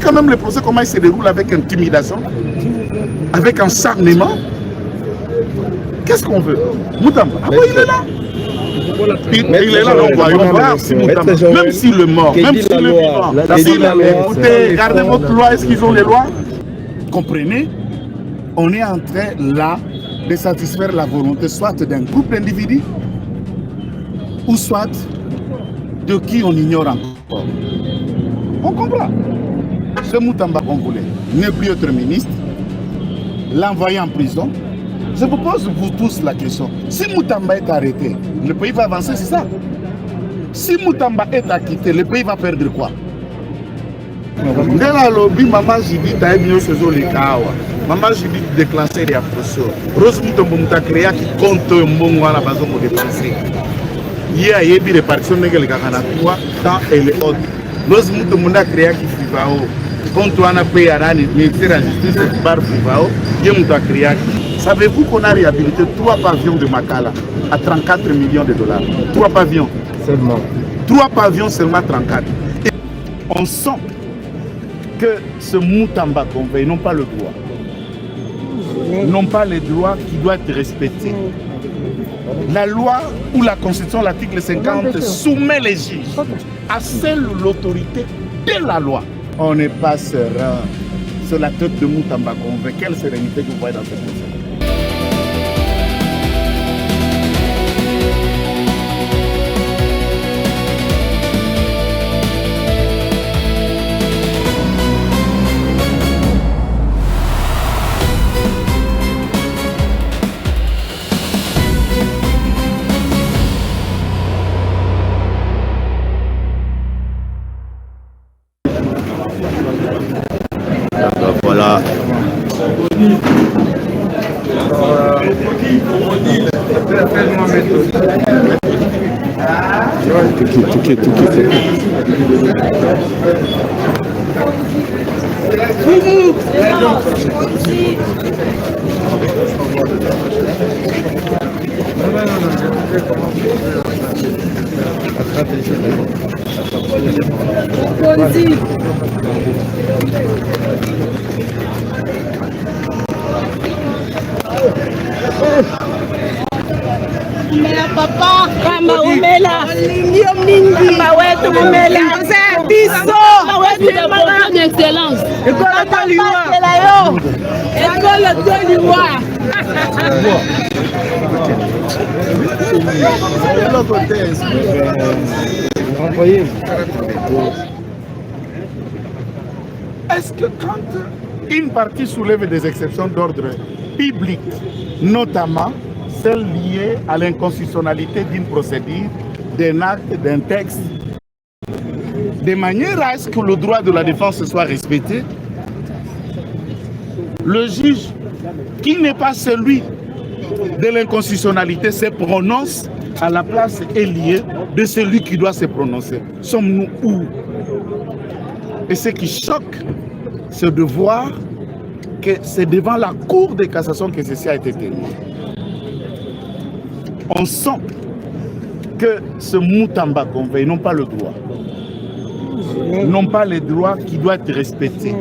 quand même le procès, comment il se déroule avec intimidation, avec acharnement. Qu'est-ce qu'on veut? Moutamba, ah oui, il est là. Il est là, donc voyons voir si Moutamba, même s'il est mort, même s'il est vivant, écoutez, gardez votre loi, est-ce qu'ils ont les lois? Comprenez, on est en train là de satisfaire la volonté soit d'un groupe d'individus ou soit de qui on ignore encore. On comprend. Ce Moutamba qu'on voulait n'est plus être ministre, l'envoyer en prison. Je vous pose vous tous la question. Si Moutamba est arrêté, le pays va avancer, c'est ça? Si Moutamba est acquitté, le pays va perdre quoi? Ndela lobby maman Jibi taille mieux ce jour les kawa. Maman Jibi déclenché les approches. Rose Moutombo Mouta créé qui compte mbongo à la base pour dépenser. Hier a yebi répartition négale kakana toi temps et les autres. Rose Moutombo Mouta créé qui fivao. Compte on a payé à l'année ministère de la justice par fivao. Yé Mouta créé. Savez-vous qu'on a réhabilité 3 pavillons de Makala à 34 millions de dollars? 3 pavillons seulement. 3 pavillons seulement 34. Et on sent que ce Moutamba qu'on veut, n'ont pas le droit. N'ont pas le droit qui doit être respecté. La loi ou la constitution, l'article 50, soumet les juges à seule l'autorité de la loi. On n'est pas serein sur la tête de Moutamba qu'on veut. Quelle sérénité que vous voyez dans cette question? Voilà. Papa, kama umela, ndio mingi, mawetu umela, biso, mawetu umela, excellence. École Toliwa, école Toliwa. Est-ce que quand une partie soulève des exceptions d'ordre public, notamment celles liées à l'inconstitutionnalité d'une procédure, d'un acte, d'un texte, de manière à ce que le droit de la défense soit respecté, le juge, qui n'est pas celui de l'inconstitutionnalité, se prononce à la place et liée de celui qui doit se prononcer. Sommes-nous où? Et ce qui choque, c'est de voir que c'est devant la Cour de cassation que ceci a été tenu. On sent que ce Moutamba qu'on veut, n'ont pas le droit. N'ont pas le droit qui doit être respecté.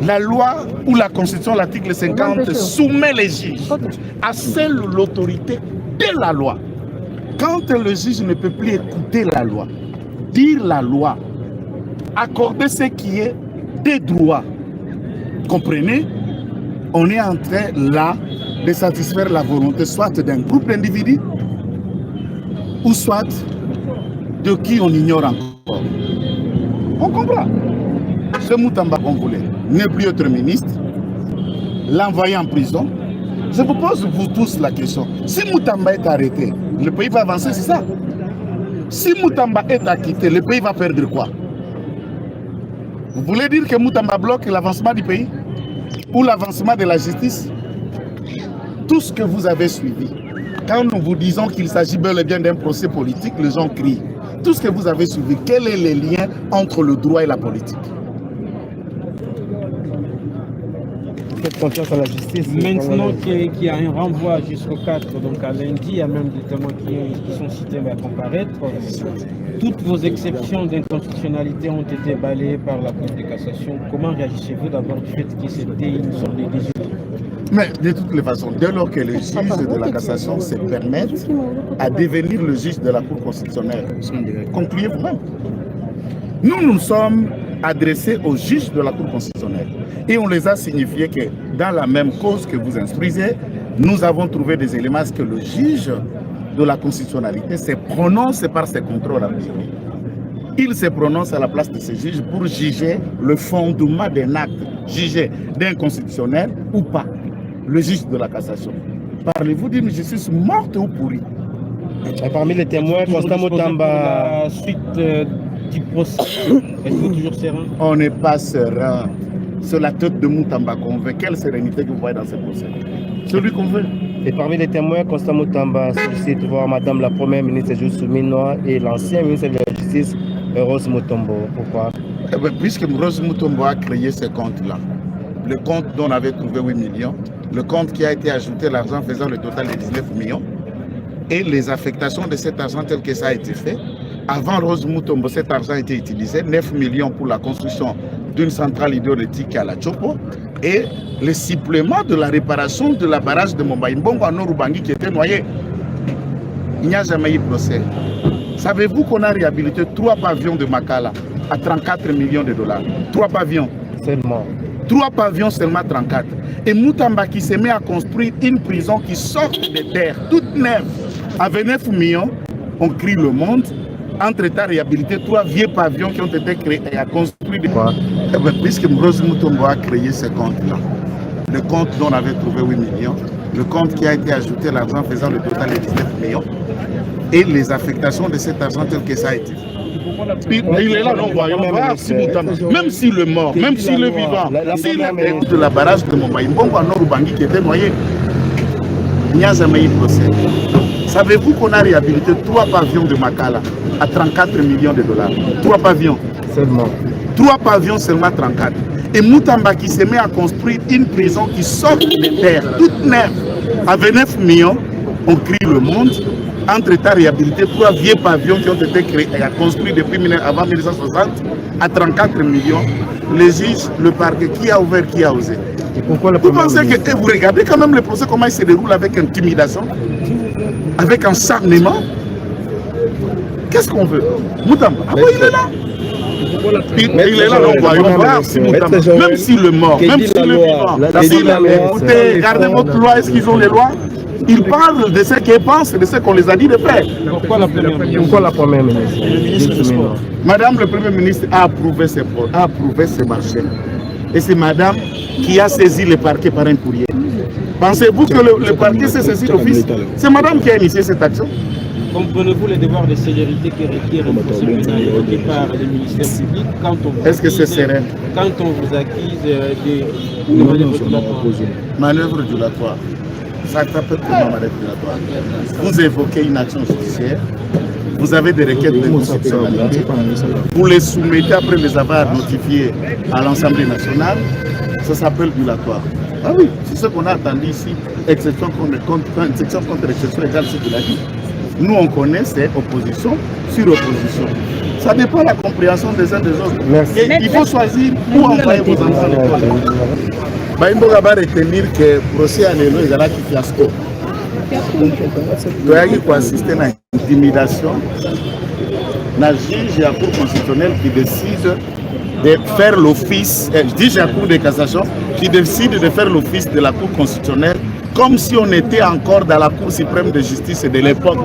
La loi ou la constitution, l'article 50, soumet les juges à seule l'autorité de la loi. Quand le juge ne peut plus écouter la loi, dire la loi, accorder ce qui est des droits, comprenez, on est en train là de satisfaire la volonté soit d'un groupe d'individus ou soit de qui on ignore encore. On comprend. Ce Moutamba qu'on voulait n'est plus être ministre, l'envoyer en prison. Je vous pose vous tous la question. Si Moutamba est arrêté, le pays va avancer, c'est ça? Si Moutamba est acquitté, le pays va perdre quoi? Vous voulez dire que Moutamba bloque l'avancement du pays? Ou l'avancement de la justice? Tout ce que vous avez suivi, quand nous vous disons qu'il s'agit bel et bien d'un procès politique, les gens crient. Tout ce que vous avez suivi, quel est le lien entre le droit et la politique? Faites confiance à la justice. Maintenant qu'il y a un renvoi jusqu'au 4, donc à lundi, il y a même des témoins qui sont cités à comparaître. Toutes vos exceptions d'inconstitutionnalité ont été balayées par la Cour de cassation. Comment réagissez-vous d'abord du fait que c'était une sorte de décision? Mais de toutes les façons, dès lors que les juges de la cassation se permettent à devenir le juge de la Cour constitutionnelle, concluez vous-même. Nous nous sommes adressés aux juges de la Cour constitutionnelle et on les a signifié que dans la même cause que vous instruisez, nous avons trouvé des éléments à ce que le juge de la constitutionnalité se prononce par ses contrôles appliqués. Il se prononce à la place de ces juges pour juger le fondement d'un acte, juger d'inconstitutionnel ou pas. Le juge de la cassation. Parlez-vous d'une justice morte ou pourrie? Parmi les témoins, Constant Mutamba. La suite du procès, êtes-vous toujours serein? On n'est pas serein. C'est la tête de Mutamba qu'on veut. Quelle sérénité que vous voyez dans ce procès? Celui qu'on veut. Et parmi les témoins, Constant Mutamba sollicite voir Madame la Première ministre Jules Souminoa et l'ancien ministre de la Justice, Rose Mutombo. Pourquoi? Puisque Rose Mutombo a créé ce compte-là, le compte dont on avait trouvé 8 millions, le compte qui a été ajouté, l'argent faisant le total de 19 millions, et les affectations de cet argent tel que ça a été fait. Avant Rose Mutombo, cet argent a été utilisé, 9 millions pour la construction d'une centrale hydroélectrique à la Chopo, et le supplément de la réparation de la barrage de Mombaïmbongo à Norubangi qui était noyé. Il n'y a jamais eu de procès. Savez-vous qu'on a réhabilité 3 pavillons de Makala à 34 millions de dollars? 3 pavillons. Seulement. 3 pavillons seulement 34. Et Mutamba qui se met à construire une prison qui sort des terres, toute neuve, avec 9 millions, on crie le monde. Entre-temps, réhabilité 3 vieux pavillons qui ont été créés et à construire. Puisque Rose Mutombo a créé ce compte-là, le compte dont on avait trouvé 8 millions, le compte qui a été ajouté, l'argent faisant le total de 19 millions, et les affectations de cet argent tel que ça a été. Il est là, on va voir si Mutamba, même s'il est mort, même s'il est vivant, s'il est de la barrage de Mombaïmbongo à Norubangi qui était noyé, il n'y a jamais eu de procès. Savez-vous qu'on a réhabilité 3 pavillons de Makala à 34 millions de dollars? 3 pavillons. Seulement. 3 pavillons seulement 34. Et Mutamba qui se met à construire une prison qui sort des terres, toute neuve, avec 9 millions, on crie le monde. Entre-temps, réhabilité 3 vieux pavillons qui ont été créés et construits depuis avant 1960 à 34 millions. Les juges, le parquet, qui a ouvert, qui a osé. Et pourquoi vous pensez que vous regardez quand même le procès, comment il se déroule avec intimidation, avec acharnement? Qu'est-ce qu'on veut? Mutamba, ah oui, il est là. Il est là, on va voir si Mutamba, même s'il est mort, même s'il est vivant, écoutez, regardez votre loi, est-ce qu'ils ont les lois? Ils parlent de ce qu'ils pensent, de ce qu'on les a dit de faire. Pourquoi la Première ministre? Madame le Premier ministre a approuvé ces marchés. Et c'est Madame qui a saisi le parquet par un courrier. Pensez-vous que le parquet s'est saisi d'office? C'est Madame qui a initié cette action. Comprenez-vous les devoirs de célérité qui requièrent un procès pénal évoqué par les ministères publics quand on vous Est-ce que c'est serein? Quand on vous accuse de manœuvres dilatoires. Manœuvre dilatoire. Ça s'appelle comment manœuvre dilatoire? Vous évoquez une action judiciaire, vous avez des requêtes de constitutionnalité, vous les soumettez après les avoir notifiées à l'Assemblée nationale, ça s'appelle dilatoire. Ah oui, c'est ce qu'on a attendu ici, exception contre exception égale ce qu'il a dit. Nous on connaît, c'est opposition sur opposition. Ça dépend de la compréhension des uns des autres. Et il faut choisir où envoyer vos enfants à l'école. Baïmboga va retenir que le procès à l'élo est un fiasco. Il faut assister à l'intimidation. La juge et la Cour constitutionnelle qui décide de faire l'office, juge à la Cour de cassation qui décide de faire l'office de la Cour constitutionnelle comme si on était encore dans la Cour suprême de justice de l'époque,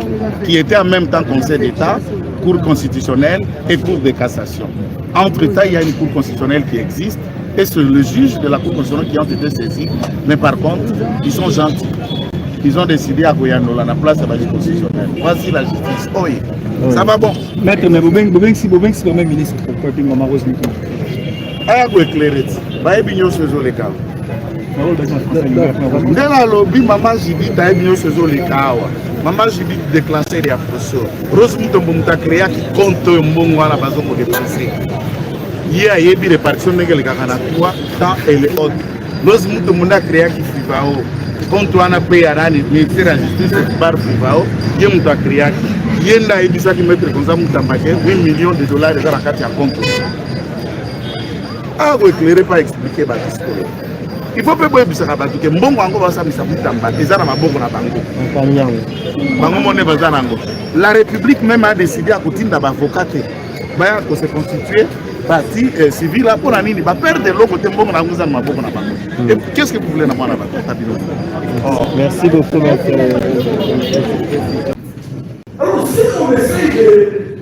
qui était en même temps Conseil d'État, Cour constitutionnelle et Cour de cassation. Entre-temps, il y a une Cour constitutionnelle qui existe, et c'est le juge de la Cour constitutionnelle qui ont été saisis, mais par contre, ils sont gentils. Ils ont décidé à Goyanola, la place à la Cour constitutionnelle. Voici la justice. Oh, oui. Ça va bon. Maître, mais Bobeng si Premier ministre, pourquoi tu m'as marrosé? Ah, vous éclairez. Bah, bien sûr, les cas. Ndela lobi Maman Jibi ta ebinyo sezo likawa. Maman Jibi déclenché les approches. Rose Mutombo muta créé qui compte mbongo wana bazo ko dépenser. Hier yebi répartition ngeli kakana toi temps et les autres. lorsque nous avons créé FIVAO, quand on a payé à le ministère de la Justice par FIVAO, il y a créé il y a eu ça qui mettre comme ça 8 millions de dollars dans la carte à compte. Ah, vous éclairez pas expliquer Baptiste. Il faut pas que ça va que bon bango va ça mais ça mutamba déjà na maboko na bango. Bango mone bazanango. La République même a décidé à continuer d'avocat ba ko se constituer partie civile pour la nini ba perdre le côté bon na ngouza na maboko na bango. Et qu'est-ce que vous voulez na mwana ba tabilo? Merci beaucoup maître. Alors si on essaye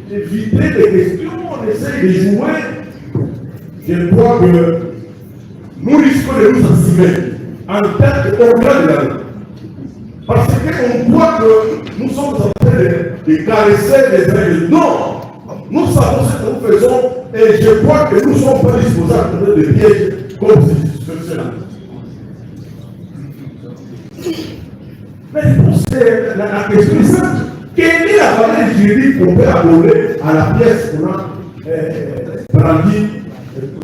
d'éviter des questions, on essaye de jouer, je crois que nous risquons de nous assumer en tête au-delà de la loi. Parce qu'on croit que nous sommes en train de caresser les règles. Non! Nous savons ce que nous faisons et je crois que nous ne sommes pas disposables de pièges comme cela. Mais la question est simple. Quelle est la valeur juridique qu'on peut abonner à la pièce qu'on a brandie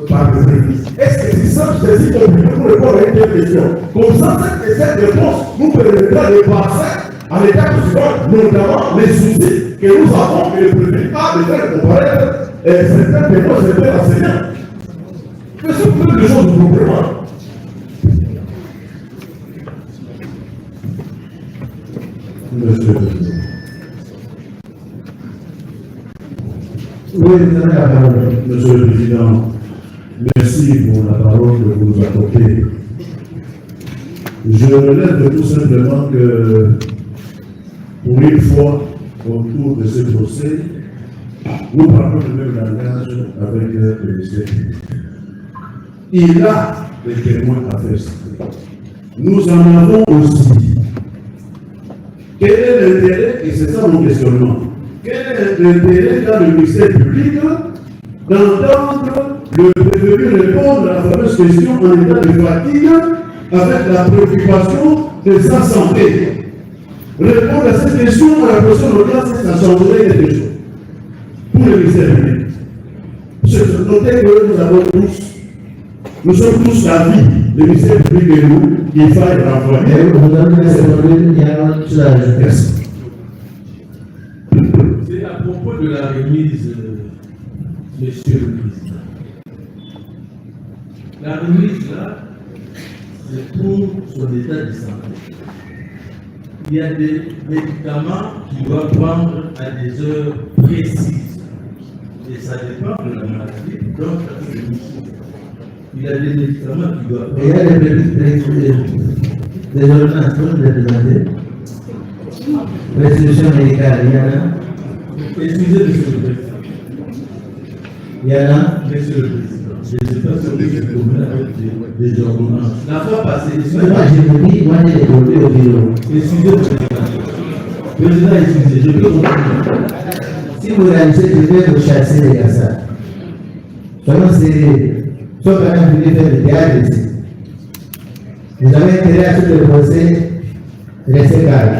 par les églises? Est-ce que c'est simple, c'est si compliqué pour répondre à une question? Comme ça, cette réponse nous permettra de passer à l'étape suivante, notamment les soucis que nous avons et le préfet a de faire comparaître certains témoins, certains enseignants. Mais c'est plein de choses nous comprenons. Monsieur le Président. Oui, Monsieur le Président, merci pour la parole que vous nous apportez. Je relève tout simplement que, pour une fois, autour de ce procès, nous parlons du même langage avec le ministère public. Il a des témoins à faire citer. Nous en avons aussi. Quel est l'intérêt, et c'est ça mon questionnement, quel est l'intérêt dans le ministère public d'entendre le prévenu répondre à la fameuse question en état de fatigue avec la préoccupation de sa santé? Répondre à cette question à la question locale, ça changerait quelque chose pour le ministère public. Notez que nous sommes tous d'avis, le ministère public et nous, qu'il faille renvoyer. Merci. C'est à propos de la remise, Monsieur le Président. La remise là, c'est pour son état de santé. Il y a des médicaments qu'il doit prendre à des heures précises. Et ça dépend de la maladie, donc c'est une chose. Il y a des médicaments qu'il doit prendre. Il y a des ordonnances pour les présenter. Prescription médicale, il y en a. Excusez, Monsieur le Président. Il y en a. Monsieur le Président. Je ne sais pas si vous êtes commun avec des ordonnances. La fois passée, Moi, je vous dis, moi, j'ai développé au bureau. excusez, Président, excusez, je peux comprendre. Si vous réalisez, je vais vous chasser les gars. Soyons sérieux. Soit quand même, vous voulez faire le théâtre ici. Vous avez intérêt à tout le procès, restez calme.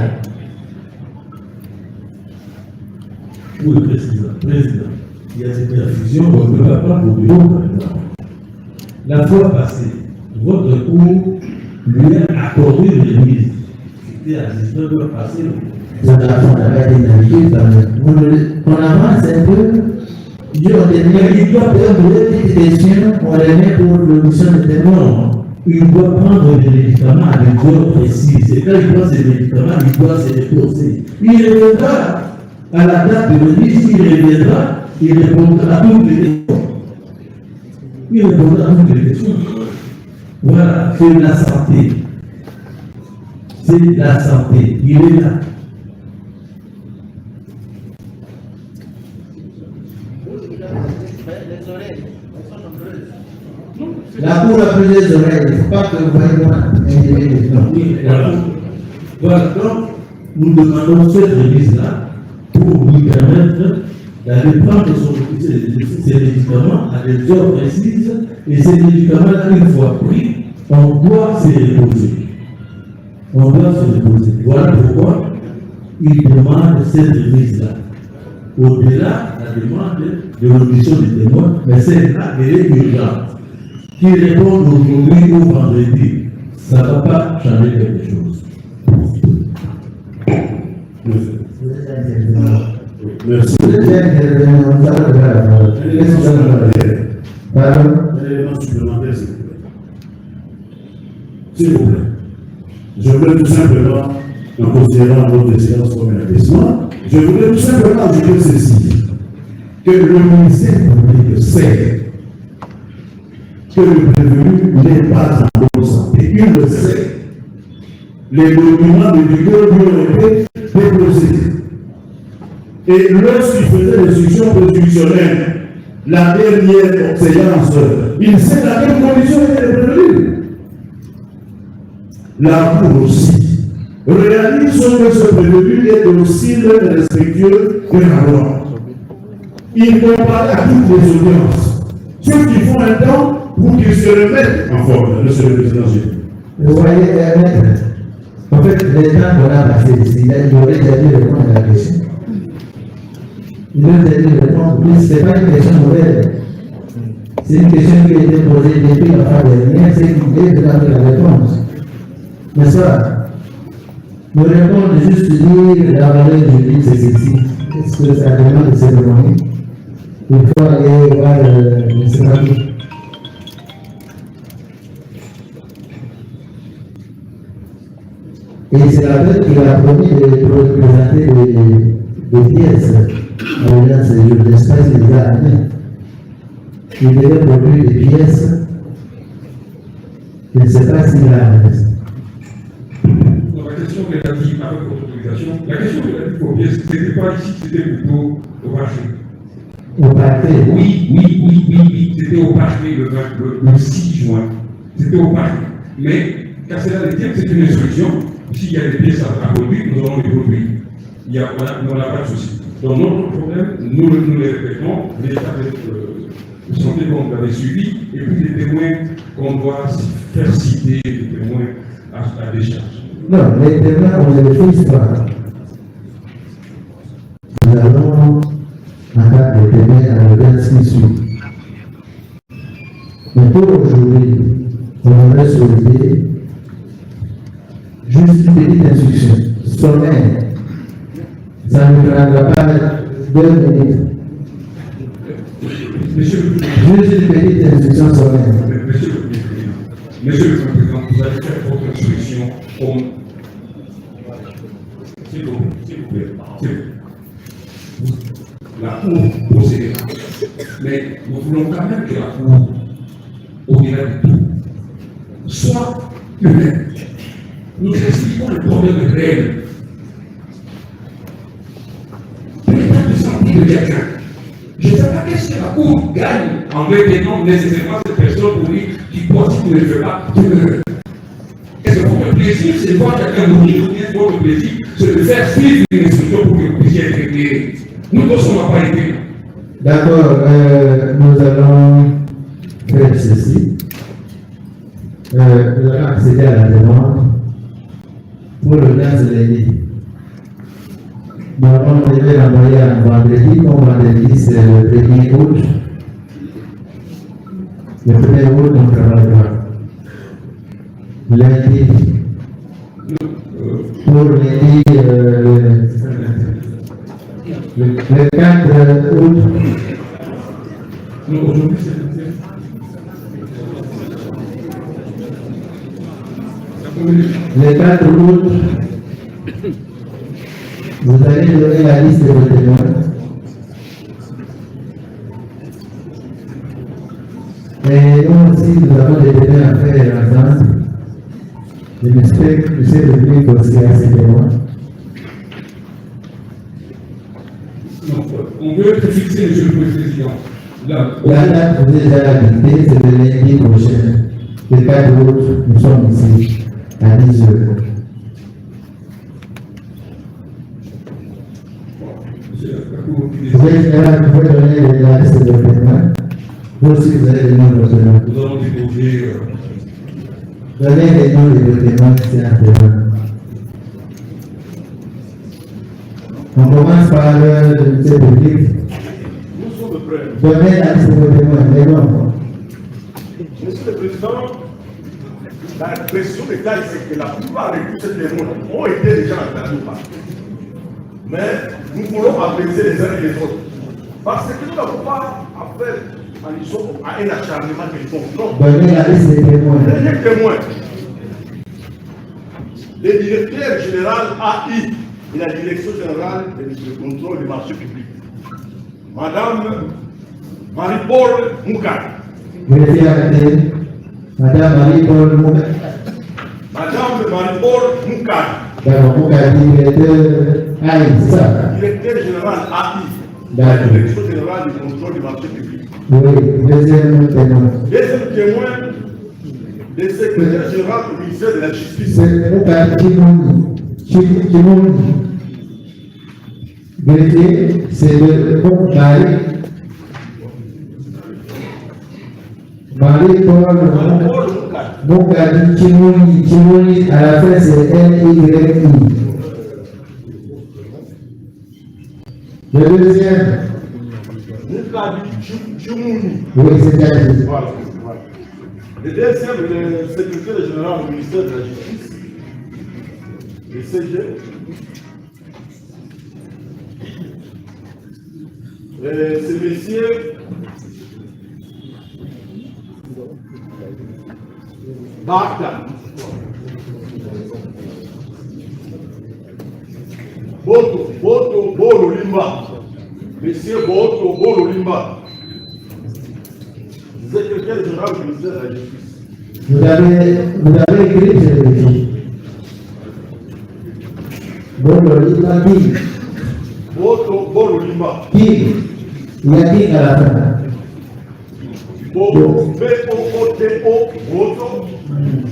Oui, Président, il y a cette perfusion, on ne peut pas prendre au bureau maintenant. La fois passée, votre cour lui a accordé une remise. C'était à 19h passé. On avait été navigué quand même. On avance un peu. Il doit faire des questions, on les met pour l'audition de témoins. Il doit prendre des médicaments à des heures précises. Et quand il prend ces médicaments, il doit se reposer. Il reviendra à la date de remise, il reviendra, il répondra à toutes les questions. Il répondra à toutes les questions. Voilà, c'est la santé. C'est la santé. Il est là. La cour a plusieurs oreilles, il ne faut pas que vous voyez moi. Oui, voilà, donc nous demandons cette remise-là pour lui permettre d'aller prendre ces médicaments à des heures précises, et ces médicaments-là, une fois pris, on doit se reposer. On doit se reposer. Voilà pourquoi il demande cette remise-là. Au-delà de la demande de l'audition des témoins, mais c'est là, elle est urgente. qui répondent aujourd'hui ou vendredi, ça ne va pas changer quelque chose. Merci. Un élément supplémentaire, s'il vous plaît. Je voulais tout simplement, en considérant votre séance comme un investissement, je voulais tout simplement ajouter ceci, que le ministère public sait que le prévenu n'est pas en bonne santé. Il le sait. Les documents de Dugo lui ont été déposés. Et lorsqu'il faisait l'instruction constitutionnelle, la dernière séance, il sait dans quelles conditions il est prévenu. La Cour aussi réalise que ce prévenu est docile et respectueux de la loi. Il compare à toutes les audiences. Ceux qui font un temps pour qu'ils se remettent en forme, monsieur le président. Vous voyez, maître, en fait, les temps qu'on a passé ici, il aurait déjà dû répondre à la question. Il aurait déjà dû répondre, mais ce n'est pas une question nouvelle. C'est une question qui a été posée depuis la fin dernière, c'est qu'il est de la réponse. N'est-ce pas? Nous répondons juste dire la valeur juridique, c'est ceci. Est-ce que ça demande de cérémonie? Il faut aller voir le cérémonie. Et c'est la veille qu'il a promis de présenter des pièces à l'audience de jour. L'espace, il les a amenés. Il devait produire des pièces. Je ne sais pas s'il a amené. La question relative avec votre autorisation, la question relative aux pièces, ce n'était pas ici, c'était plutôt au marché. Au parquet? Oui, c'était au parquet le 6 juin. C'était au parquet. Mais, car cela veut dire que c'est une instruction. S'il y a des pièces à produire, nous allons les produire. On n'a pas de souci. Donc, notre problème, nous les répétons, l'état de santé qu'on avait suivi, et puis les témoins qu'on doit faire citer, les témoins à décharge. Non, les témoins, on ne les fixe pas. Nous allons entendre les témoins à l'audience qui suit. Mais pour aujourd'hui, on aimerait soulever juste une petite instruction. Sommaire. Ça ne prendra pas 2 minutes. Juste une petite instruction sommaire. Monsieur le Président, vous allez faire votre instruction comme. S'il vous plaît. La Cour procédera. Mais nous voulons quand même que la Cour, au-delà de tout, soit humaine. Nous expliquons le problème réel. L'état de santé de quelqu'un. Je ne sais pas qu'est-ce que la Cour gagne en retenant nécessairement cette personne pour lui qui pense qu'il ne fait pas. Est-ce que votre plaisir, c'est de voir quelqu'un mourir, ou bien votre plaisir, c'est de faire suivre une instruction pour que vous puissiez être éclairé? Nous ne sommes pas été. D'accord, nous allons faire ceci. Nous allons accéder à la demande pour le 15 lundi. Normalement, on devait l'envoyer un vendredi, comme vendredi c'est le 1er août. Le 1er août, on travaillera. Lundi, pour lundi, le 4 août. Le 4 août, vous allez donner la liste de vos témoins. Et nous aussi, nous avons des témoins à faire ensemble. Je m'espère que c'est le public aussi à ces témoins. On veut être fixé, monsieur le Président. La date que vous avez invitée, c'est le lundi prochain. Le 4 août, nous sommes ici à 10 h. Vous pouvez donner la liste de témoins. Vous aussi, vous allez donner vos témoins. Nous allons déposer. Donnez les noms de vos témoins, c'est un témoin. On commence par le ministère public. Donnez la liste de vos témoins, les noms. Monsieur le Président, la pression des tailles, c'est que la plupart de tous ces témoins ont été déjà entendus par nous. Mais nous voulons apaiser les uns et les autres. Parce que nous n'avons pas affaire à un acharnement quelconque. Non. Donnez la liste des témoins. Dernier témoin. Le directeur général AI et la direction générale de contrôle du marché public. Madame Marie-Paul Moukad. Vérifiez arrêté. Madame Marie-Paul Moukad. Madame Marie-Paul Moukad. D'accord, Moukad, directeur AI, c'est ça? Directeur général AI. La D'accord. direction générale du contrôle du marché public. Oui, deuxième témoin. Deuxième témoin, le secrétaire général du ministère de la Justice. C'est Moukad Chimouni. Vérifiez, c'est le bon Marie-Paul Moukad Chimouni, à la fin c'est N-Y-I. Le deuxième, Moukad Chimouni. oui, c'est bien dit. Voilà. Le deuxième, le secrétaire général du ministère de la Justice. Le CG. C'est monsieur Bata. Boto Limba. Monsieur Boto Limba. Secrétaire général du ministère de la Justice. Vous avez écrit, je l'ai dit. Bon, le Limba qui? Boto Limba. Qui? Il y a qui à la fin? B-O-O-T-O, Boto,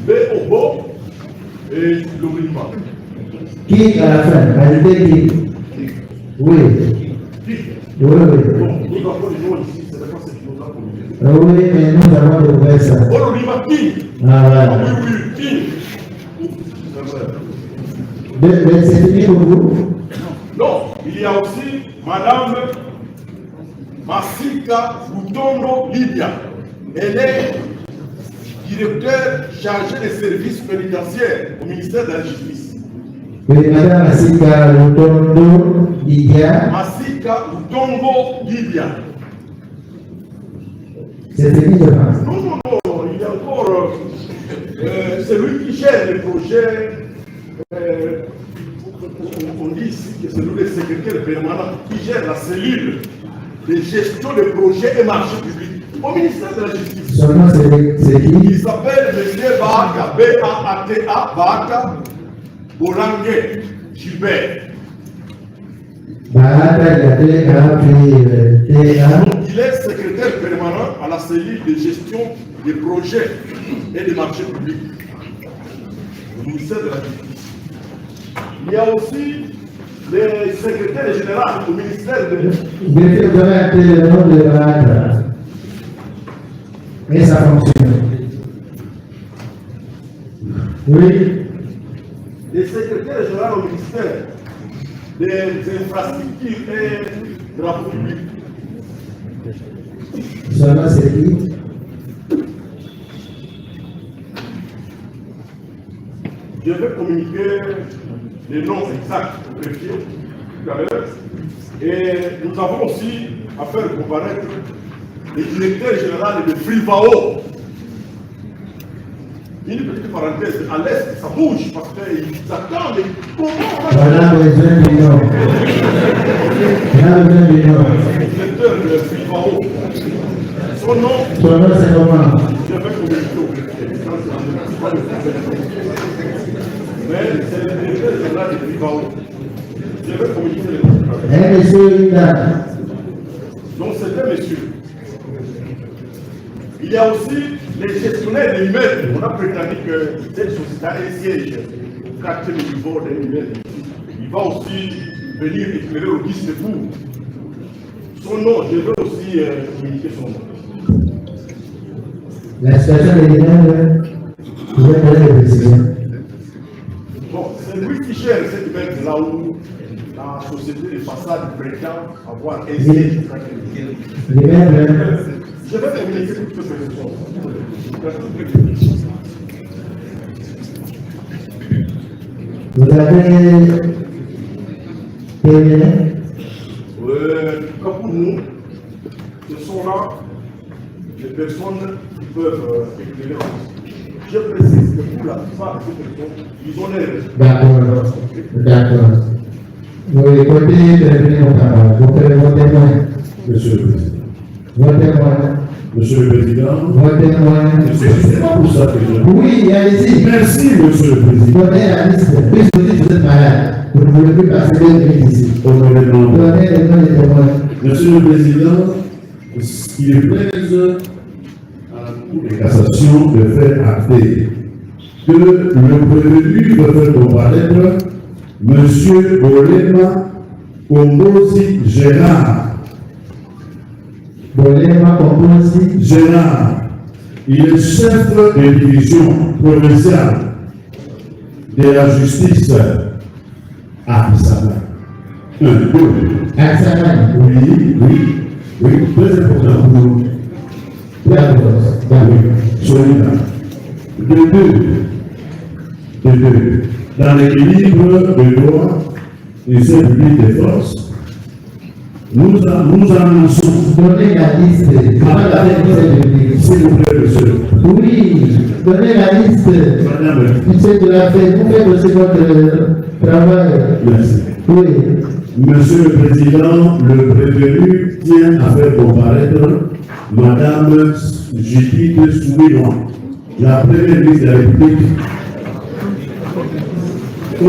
B-O-Bo, et Limba. Qui à la fin? Ajoutez qui? Oui. Qui? Oui, oui. Bon, nous avons les noms ici, c'est la fois que nous avons communiqué. Oui, mais nous avons trouvé ça. Boto Limba, qui? Ah, voilà. Oui, qui? C'est fini pour vous? Non, il y a aussi Madame Masika Butondo Libya. Elle est directeur chargé des services pénitentiaires au ministère de la Justice. Oui, Madame Masika Lutondo Libya. Masika Butondo Libya. C'est fini, je pense. Non, il y a encore celui qui gère les projets. On dit ici que c'est le secrétaire permanent qui gère la cellule de gestion des projets et marchés publics au ministère de la Justice. Son nom, c'est qui? Il s'appelle M. Baaka, B-A-A-T-A, Baaka Bolangue Gilbert. Baaka, il est secrétaire permanent à la cellule de gestion des projets et des marchés publics au ministère de la Justice. Il y a aussi le secrétaire général au ministère de... Vous avez appelé le nom de Baaka. Et ça fonctionne. Oui. Le secrétaire général au ministère des infrastructures et de la République. Son nom, c'est qui? Je vais communiquer les noms exacts au préfet tout à l'heure. Et nous avons aussi à faire comparaître le directeur général de Frivao. Une petite parenthèse, à l'est, ça bouge parce qu'ils attendent comment on va... Voilà besoin du nom. On a besoin du nom. Le directeur de Frivao. Son nom, Son nom, c'est comment? je vais communiquer au préfet. Mais c'est le directeur général de Frivao. Je vais communiquer les noms. Monsieur Linda. Donc c'est un monsieur. Il y a aussi les gestionnaires de l'immeuble. On a prétendu que cette société a un siège au quartier de niveau d'un immeuble. Il va aussi venir éclairer au guise de vous. Son nom, je veux aussi communiquer son nom. La situation de l'immeuble, vous avez donné des décisions. Bon, c'est lui qui gère cet immeuble là où la société de façade prétend avoir un siège. L'immeuble, Je vais terminer ces toutes questions. Vous avez terminé? Comme pour nous, ce sont là les personnes qui peuvent éclairer. Je précise que pour la plupart de ces personnes, ils ont les raisons. D'accord. D'accord. Vous écoutez, prévenez mon travail. Vous faites vos témoins. Monsieur le Président. Vos témoins. Monsieur le Président. Vos témoins. C'est pas pour ça que je... Oui, allez-y. Merci, Monsieur le Président. Donnez la liste. Puisque vous dites que vous êtes malade, vous ne pouvez plus passer de minutes ici. Donnez les noms des témoins. Monsieur le Président, il plaise à la Cour de cassation de faire acter que le prévenu peut faire comparaître Monsieur Bolema Kombosi Gérard. Bolema Kombosi Gérard. Il est chef de division provinciale de la justice à Bissaba. Oui, très important pour nous. Soyez là. De deux. Dans l'équilibre de droit et ce public des forces, nous annonçons. Donnez la liste. S'il vous plaît, monsieur. Oui, donnez la liste. Madame. Monsieur de la fête, vous faites aussi votre travail. Merci. Oui. Monsieur le Président, le prévenu tient à faire comparaître Madame Judith Soumiloin, la première ministre de la République. Oui.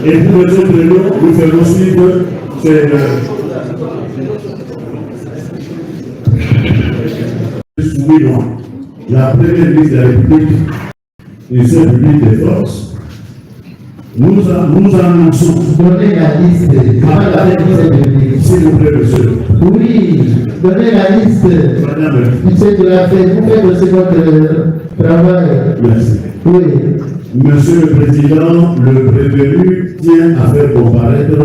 Et pour les autres noms, nous faisons suivre Soumiloin, la première ministre de la République et ce public des forces. Nous annonçons. Donnez la liste. S'il vous plaît, monsieur. Oui, donnez la liste. Madame. Monsieur de la fête, vous faites aussi votre travail. Merci. Oui. Monsieur le Président, le prévenu tient à faire comparaître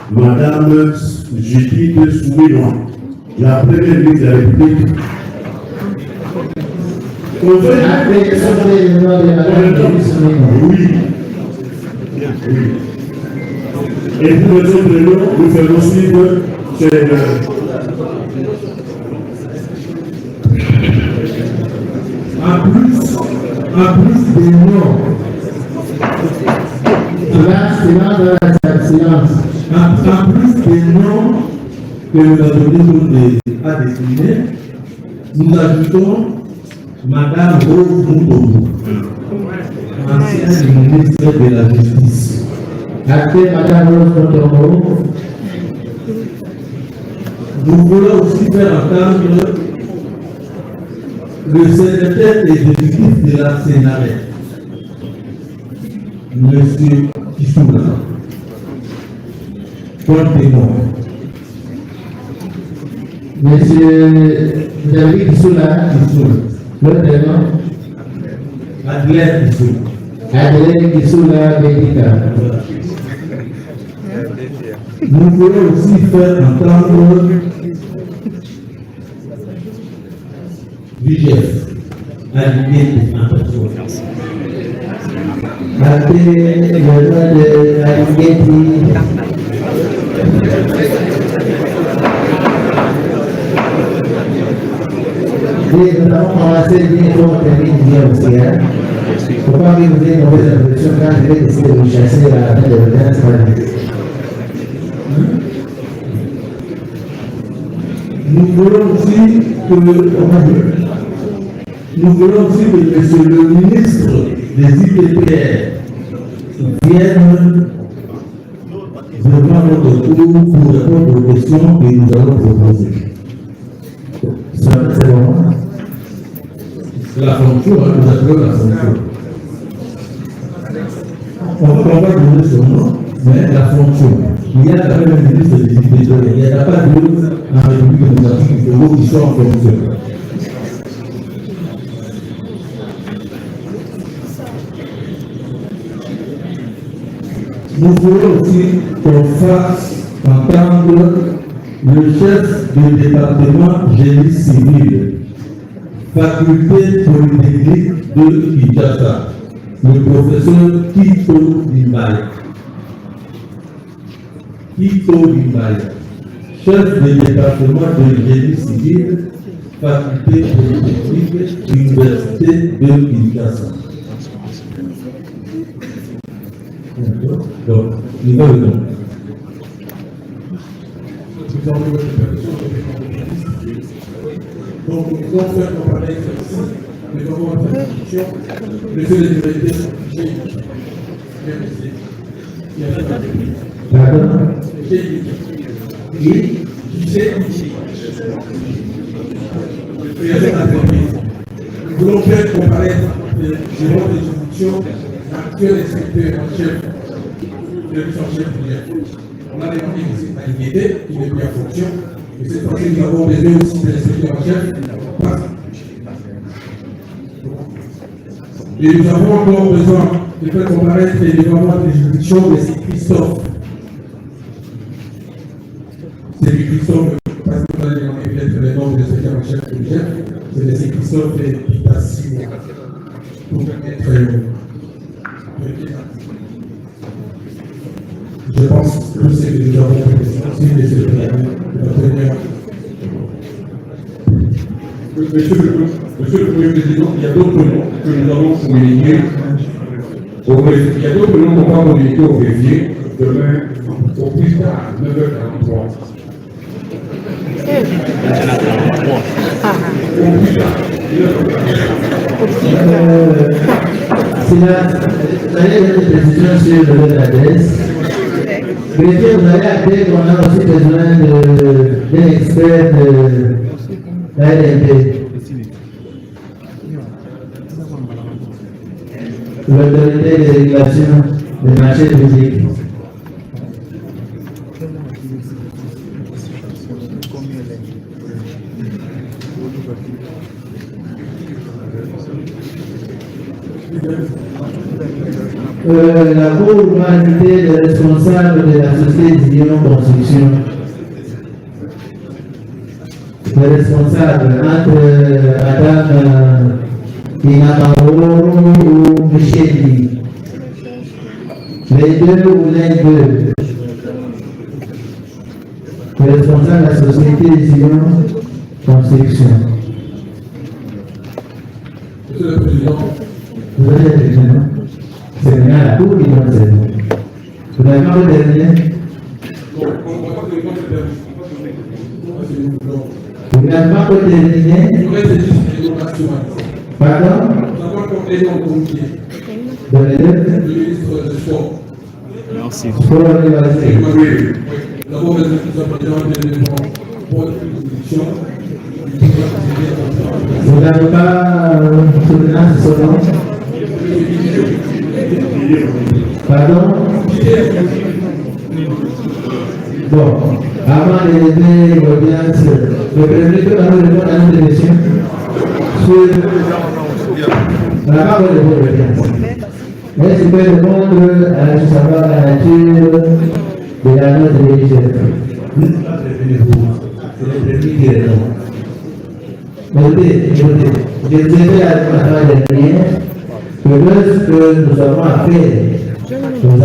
Madame Judith Soumiloin, la première ministre de la République. Oui. Et pour les autres noms, nous faisons suivre en plus des noms, en plus des noms que nous avons donné à définir, nous ajoutons Madame Rose Mutombo, ancienne ministre de la Justice. Après Madame Rose Mutombo, nous voulons aussi faire entendre le secrétaire exécutif de la Sénarette, M. Kissoula, comme témoin. Monsieur, vous avez dit Kissoula, l'autre nom? Adelaide Kissoula. Adelaide Kissoula Bédika. Nous voulons aussi faire entendre VGF, Aligné en personne. Après le nom de Aligeti. Oui, nous avons commencé bien pour terminer bien aussi. Pourquoi vous avez une mauvaise impression quand je vais décider de vous chasser à la fin de l'audience? Nous voulons aussi que monsieur le ministre des IPPR vienne devant notre cours pour répondre aux questions que nous allons proposer. C'est bon. La fonction, nous appelons la fonction. On va donner son nom, mais la fonction. Il y a quand même un ministre des IPPR. Il n'y a pas d'autres en République démocratique du Congo qui sont en fonction. nous voulons aussi qu'on fasse entendre le chef du département génie civil, faculté polytechnique de Kinshasa, le professeur Kito Dimbaya. Kito Dimbaya, chef du département de génie civil, faculté polytechnique, université de Kinshasa. Donc, il va le nom. Donc, nous pouvons faire comparaître ici, nous avons une introduction, monsieur le directeur, nous voulons faire comparaître les gérants des juridictions, l'actuel inspecteur en chef de chef on a demandé ici à l'IGD qui n'est plus en fonction, et cette fois-ci nous avons besoin aussi de l'inspecteur en chef. Et nous avons encore besoin de faire comparaître les départements des juridictions de ces Christophe. C'est du Christophe, parce que vous allez demander peut-être le nom de l'inspecteur en chef du chef, c'est de ces Christophe et Pitassi pour être je pense que c'est que nous avons fait des Monsieur le Premier Président, il y a d'autres noms que nous allons communiquer il y a d'autres noms qu'on va communiquer au greffier demain au plus tard, 9h43. Au plus tard, 9h43. C'est la précision sur le l'adresse. Greffier, vous avez appris qu'on a aussi besoin d'un expert de l'ANP. L'autorité de régulation des marchés publics. La Cour va inviter le responsable de la société d'Union Construction. Le responsable entre Madame Inamaro ou Micheli. Les deux ou l'un d'eux. Le responsable de la société d'Union Construction. Monsieur le Président, vous avez le président. C'est bien la Cour qui donne cette nom. Vous n'avez pas le dernier? Vous n'avez pas le dernier? Pardon? nous avons complété en comité. Donnez-le. Le ministre du Sport. Merci. Pour l'université. Nous avons besoin de l'élément pour l'introduction. Vous n'avez pas souvenance de son nom? Pardon? Bon, avant de lever l'audience, le président va nous répondre à notre question sur la parole de l'audience. Est-ce qu'il peut répondre à savoir la nature de la note de l'IGF? C'est le premier qui répond. Écoutez, je vous ai fait la dernière. Lorsque nous avons affaire aux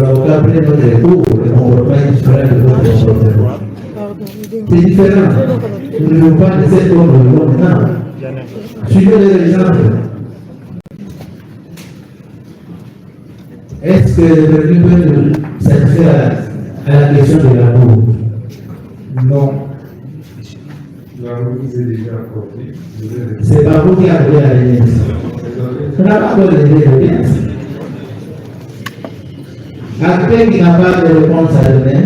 avocats près de notre cours, le comportement est différent de votre comportement. C'est différent. Nous ne voulons pas de cette ordre de l'ordre. Non. Suivez l'exemple. Est-ce que le président peut nous satisfaire à la question de la cour? Non. La remise est déjà accordée. C'est pas vous qui avez la réunion. On n'a pas encore de réponse. Acteur qui n'a pas de réponse à donner.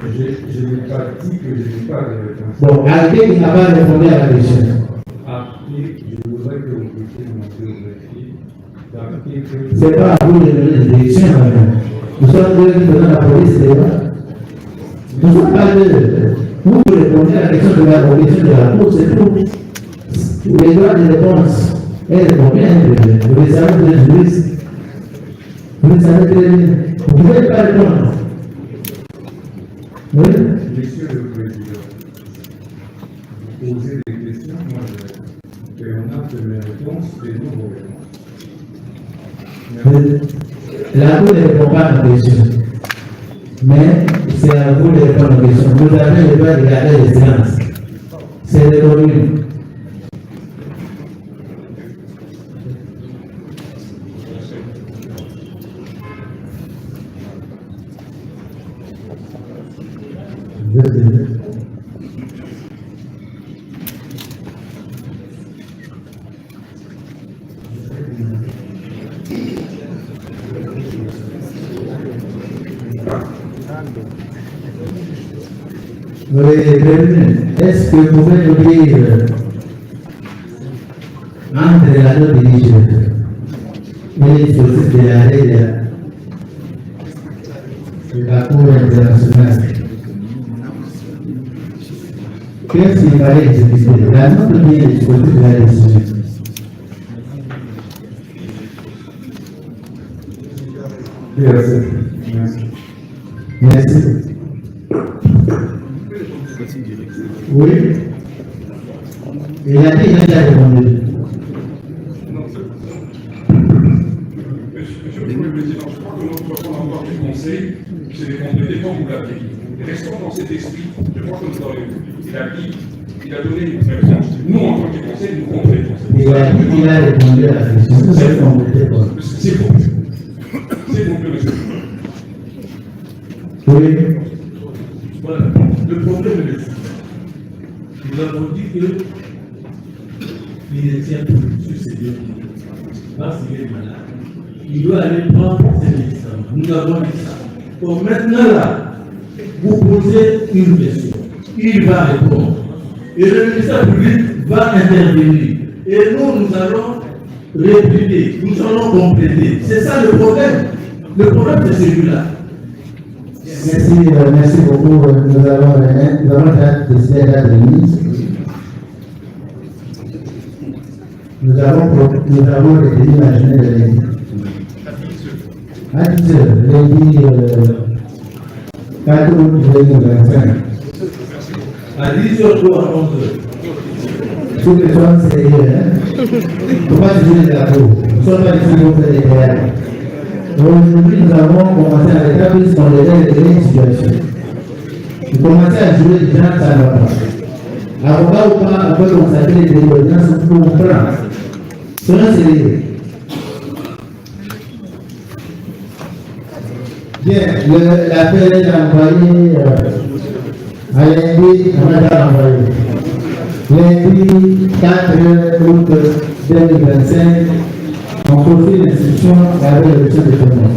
Je n'ai pas dit que je n'ai pas de réponse. Bon, acteur qui n'a pas répondu à la question. Je voudrais que vous puissiez demander que... C'est pas à vous de donner des directions. Nous sommes deux qui donnons la police des lois. Nous ne sommes pas deux. Vous répondez à la question de la question de la cour, c'est tout. Les droits de réponse, elles conviennent, vous les avez de juristes. Vous le savez très bien. Vous ne pouvez pas répondre. Oui. Monsieur le Président, poser des questions, moi je permets de mes réponses et nous vos réponses. La Cour ne répond pas à nos questions. Mais c'est à vous de répondre aux questions. Vous avez le droit de garder les silences. C'est le communes. Est-ce que vous pouvez nous dire entre la note dirigée et les sources de la règle de la Cour internationale, qu'est-ce qu'il fallait exécuter? La note ou bien les sources de la décision? Merci. Oui. Il a dit qu'il a répondu. Monsieur le Président, je crois que notre point d'envoi du Conseil, c'est de compléter quand vous l'avez dit. Restons dans cet esprit. Je crois que nous avons dit, il a donné une réponse. Nous, en tant que Conseil, nous complétons. Il a dit qu'il a répondu à la question. C'est complété quoi? C'est bon. C'est bon, monsieur. Oui. Voilà. Le problème est le suivant. Nous avons dit qu'il ne tient plus sur ses deux pieds parce qu'il est malade. Il doit aller prendre ses médicaments. Nous avons dit ça. Donc maintenant là, vous posez une question. Il va répondre. Et le ministère public va intervenir. Et nous allons répliquer. Nous allons compléter. C'est ça le problème. Le problème c'est celui-là. Merci beaucoup. Nous avons décidé la date de mise. Nous avons retenu la journée de lundi. À 10 heures, lundi 4 août 2025. À 10h ou à 11h. Toutes les choses sérieuses, hein? Il ne faut pas juger de la peau. Nous ne sommes pas ici pour faire des théâtres. Aujourd'hui, nous avons commencé à rétablir ce qu'on appelle les situations. Nous commençons à jouer des gens, ça ne va pas. Avocat ou pas, on peut constater les désobéissances pour comprendre. Cela, c'est bien. L'appel est envoyé à lundi, on a déjà envoyé. Lundi 4 août 2025, on poursuit l'instruction avec le monsieur de témoin.